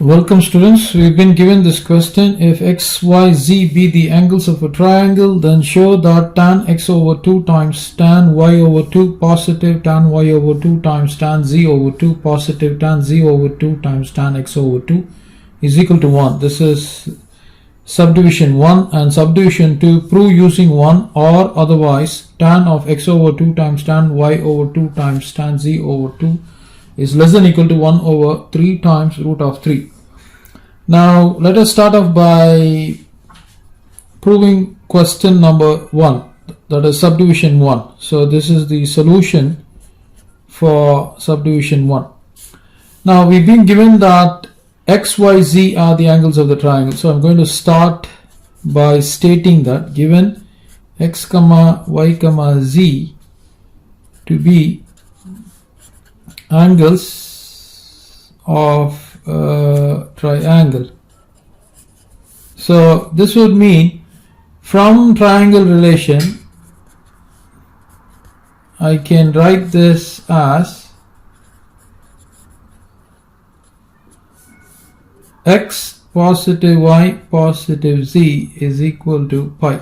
Welcome students, we've been given this question. If x, y, z be the angles of a triangle, then show that tan x over 2 times tan y over 2 positive tan y over 2 times tan z over 2 positive tan z over 2 times tan x over 2 is equal to 1. This is subdivision 1, and subdivision 2, prove using 1 or otherwise tan of x over 2 times tan y over 2 times tan z over 2 is less than or equal to 1 over 3 times root of 3. Now let us start off by proving question number 1, that is subdivision 1. So this is the solution for subdivision 1. Now we've been given that x, y, z are the angles of the triangle. So I'm going to start by stating that given x, y, z to be angles of a triangle. So this would mean from triangle relation I can write this as x positive y positive z is equal to pi.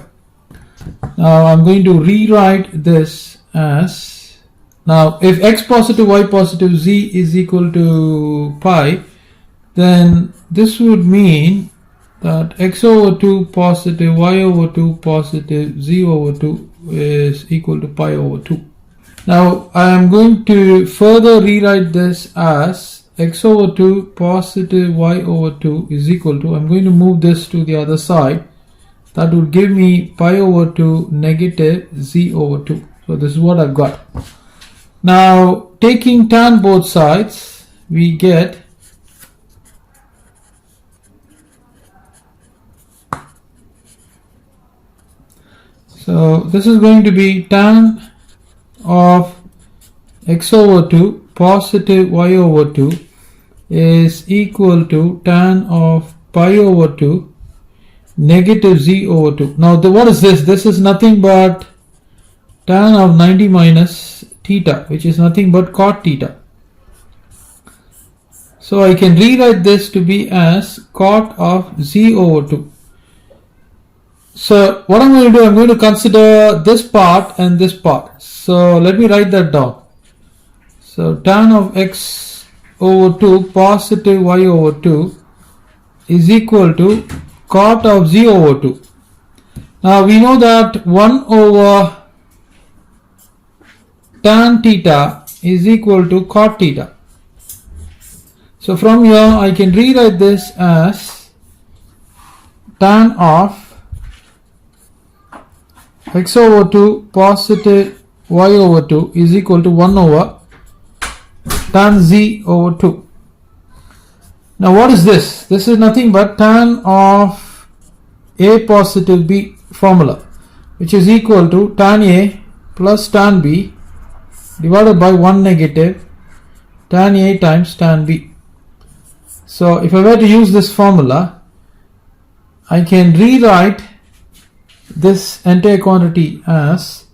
Now I'm going to rewrite this as, now if x positive y positive z is equal to pi, then this would mean that x over 2 positive y over 2 positive z over 2 is equal to pi over 2. Now I am going to further rewrite this as x over 2 positive y over 2 is equal to, I'm going to move this to the other side, that would give me pi over 2 negative z over 2. So this is what I've got. Now taking tan both sides, we get so this is going to be tan of x over 2 positive y over 2 is equal to tan of pi over 2 negative z over 2. Now what is this? This is nothing but tan of 90 minus theta, which is nothing but cot theta. So I can rewrite this to be as cot of z over 2. So what I'm going to do, I'm going to consider this part and this part. So let me write that down. So tan of x over 2 positive y over 2 is equal to cot of z over 2. Now we know that 1 over tan theta is equal to cot theta. So from here I can rewrite this as tan of x over 2 positive y over 2 is equal to 1 over tan z over 2. Now what is this? This is nothing but tan of a positive b formula, which is equal to tan a plus tan b divided by 1 negative tan a times tan b. So if I were to use this formula, I can rewrite this entire quantity as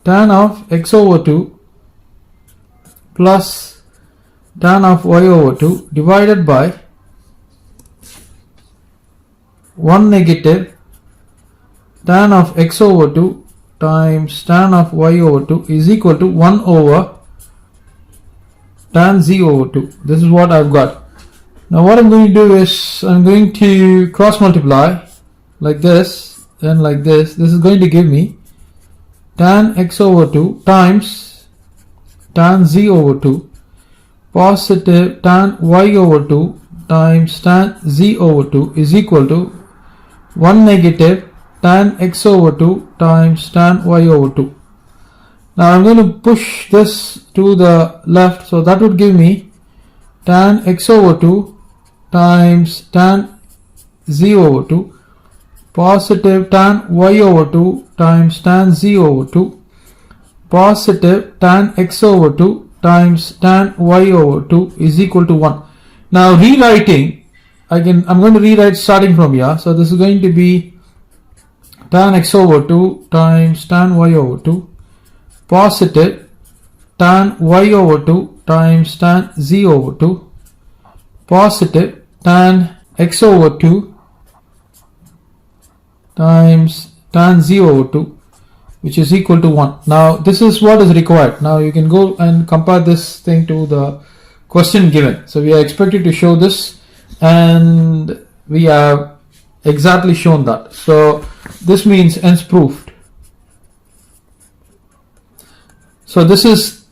tan of x over 2 plus tan of y over 2 divided by 1 negative tan of x over 2 times tan of y over 2 is equal to 1 over tan z over 2. This is what I've got. Now what I'm going to do is I'm going to cross multiply like this and like this. This is going to give me tan x over 2 times tan z over 2 positive tan y over 2 times tan z over 2 is equal to 1 negative tan x over 2 times tan y over 2. Now I'm going to push this to the left, so that would give me tan x over 2 times tan z over 2 positive tan y over 2 times tan z over 2 positive tan x over 2 times tan y over 2 is equal to 1. Now rewriting, I'm going to rewrite starting from here. So this is going to be tan x over 2 times tan y over 2 positive tan y over 2 times tan z over 2 positive tan x over 2 times tan z over 2, which is equal to 1. Now this is what is required. Now you can go and compare this thing to the question given. So we are expected to show this, and we have exactly shown that. So this means hence proved. So this is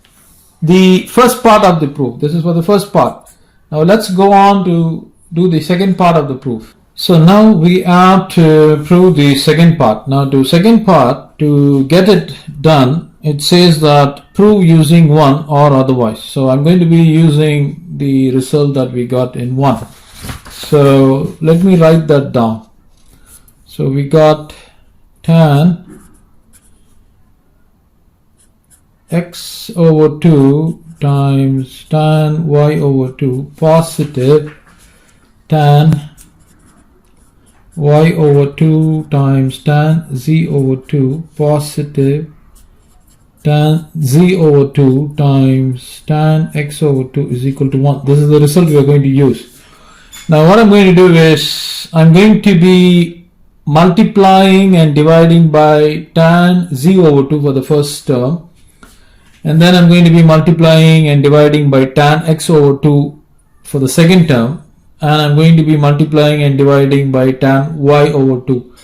the first part of the proof. This is for the first part. Now let's go on to do the second part of the proof. So now we have to prove the second part. Now to second part, to get it done, it says that prove using 1 or otherwise. So I'm going to be using the result that we got in 1. So let me write that down. So we got tan x over 2 times tan y over 2 positive tan y over 2 times tan z over 2 positive tan z over 2 times tan x over 2 is equal to 1. This is the result we are going to use. Now what I'm going to do is I'm going to be multiplying and dividing by tan z over 2 for the first term, and then I'm going to be multiplying and dividing by tan x over 2 for the second term, and I'm going to be multiplying and dividing by tan y over 2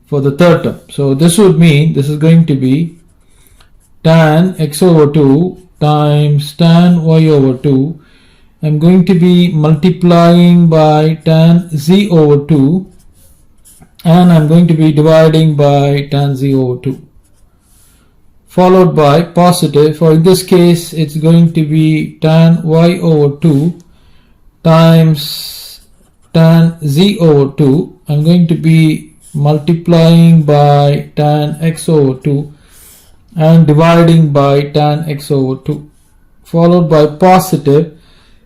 for the third term. So this would mean this is going to be tan x over 2 times tan y over 2. I'm going to be multiplying by tan z over 2, and I'm going to be dividing by tan z over 2, followed by positive. For in this case it's going to be tan y over 2 times tan z over 2. I'm going to be multiplying by tan x over 2 and dividing by tan x over 2, followed by positive.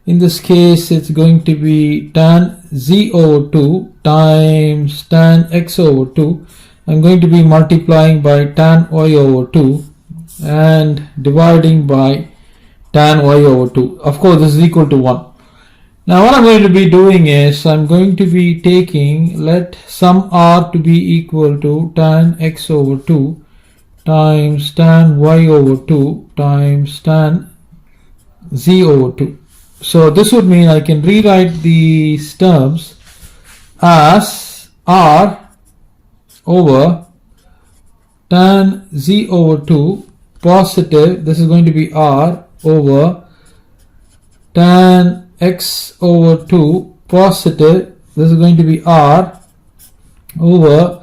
In this case it's going to be tan z over 2 times tan x over 2. I'm going to be multiplying by tan y over 2 and dividing by tan y over 2. Of course this is equal to 1. Now what I'm going to be doing is I'm going to be taking, let sum r to be equal to tan x over 2 times tan y over 2 times tan z over 2. So this would mean I can rewrite these terms as r over tan z over 2 positive, this is going to be r over tan x over 2 positive, this is going to be r over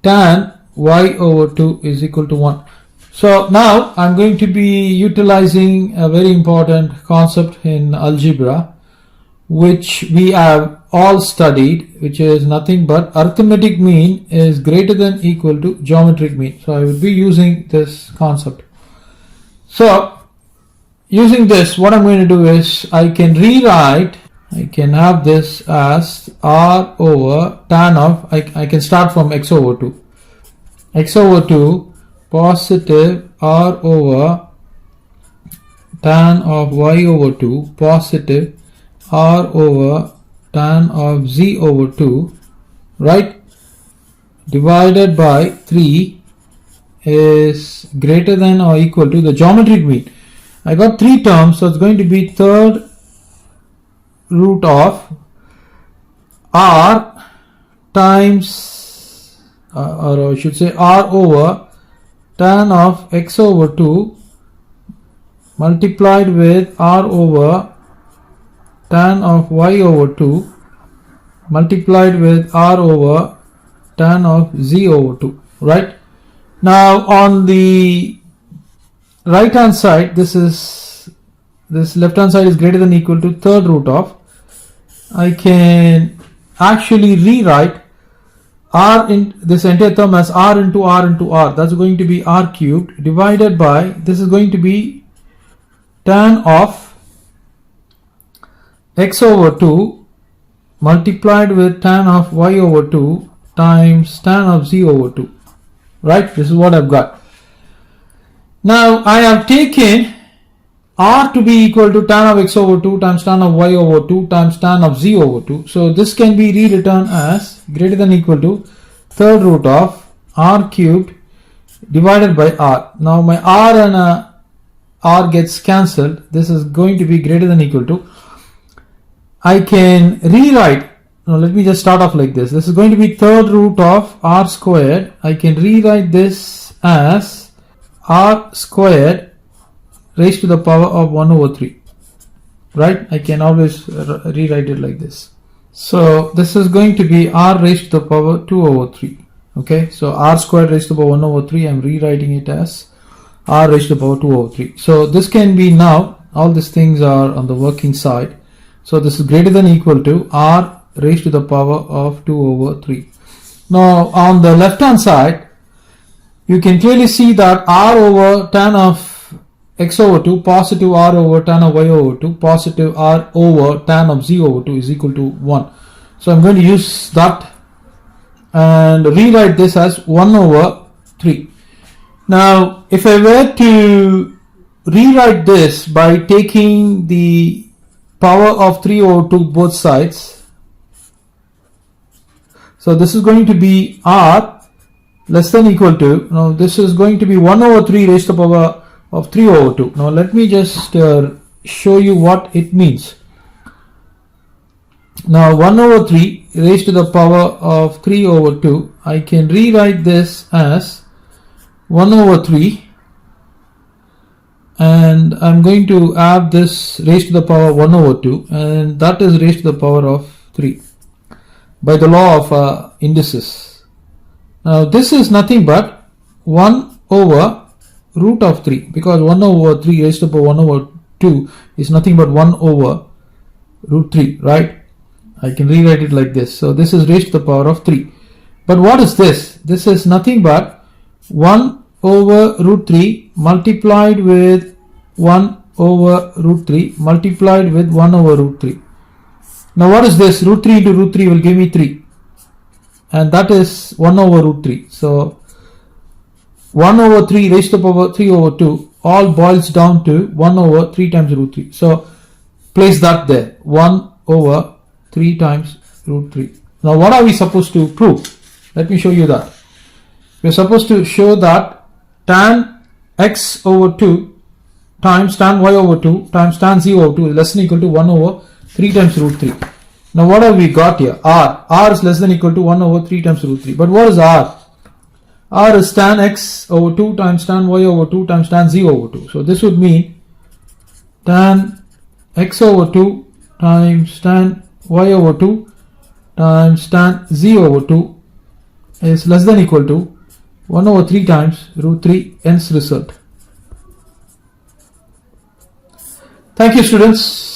tan y over 2 is equal to 1. So now I'm going to be utilizing a very important concept in algebra which we have all studied, which is nothing but arithmetic mean is greater than equal to geometric mean. So I will be using this concept. So using this, what I'm going to do is I can rewrite, I can have this as r over tan of, I can start from x over 2. X over 2 positive r over tan of y over 2 positive r over tan of z over 2, right, divided by 3 is greater than or equal to the geometric mean. I got 3 terms, so it's going to be third root of r times or I should say r over tan of x over 2 multiplied with r over tan of y over 2 multiplied with r over tan of z over 2, right? Now on the right hand side, this left hand side is greater than equal to third root of, I can actually rewrite r in this entire term as r into r into r. That's going to be r cubed divided by, this is going to be tan of x over 2 multiplied with tan of y over 2 times tan of z over 2, right? This is what I've got. Now I have taken r to be equal to tan of x over 2 times tan of y over 2 times tan of z over 2. So this can be rewritten as greater than or equal to third root of r cubed divided by r. Now my r and r gets cancelled. This is going to be greater than or equal to, I can rewrite, now let me just start off like this. This is going to be third root of r squared. I can rewrite this as r squared raised to the power of 1 over 3. Right? I can always rewrite it like this. So this is going to be r raised to the power 2 over 3. Okay, so r squared raised to the power 1 over 3. I'm rewriting it as r raised to the power 2 over 3. So this can be now, all these things are on the working side. So this is greater than or equal to r raised to the power of 2 over 3. Now on the left hand side, you can clearly see that r over tan of x over 2 positive r over tan of y over 2 positive r over tan of z over 2 is equal to 1. So I'm going to use that and rewrite this as 1 over 3. Now if I were to rewrite this by taking the power of 3 over 2 both sides, so this is going to be r less than or equal to, now this is going to be 1 over 3 raised to the power of 3 over 2. Now let me just show you what it means. Now 1 over 3 raised to the power of 3 over 2, I can rewrite this as 1 over 3, and I'm going to add this raised to the power 1 over 2, and that is raised to the power of 3 by the law of indices. Now this is nothing but 1 over root of 3, because 1 over 3 raised to the power 1 over 2 is nothing but 1 over root 3, right? I can rewrite it like this. So this is raised to the power of 3. But what is this? This is nothing but 1 over root 3 multiplied with 1 over root 3 multiplied with 1 over root 3. Now what is this? Root 3 into root 3 will give me 3. And that is 1 over root 3. So 1 over 3 raised to the power 3 over 2 all boils down to 1 over 3 times root 3. So place that there. 1 over 3 times root 3. Now what are we supposed to prove? Let me show you that. We are supposed to show that tan x over 2 times tan y over 2 times tan z over 2 is less than or equal to 1 over 3 times root 3. Now what have we got here? R is less than or equal to 1 over 3 times root 3. But what is R? R is tan x over 2 times tan y over 2 times tan z over 2. So this would mean tan x over 2 times tan y over 2 times tan z over 2 is less than or equal to 1 over 3 times root 3, hence result. Thank you, students.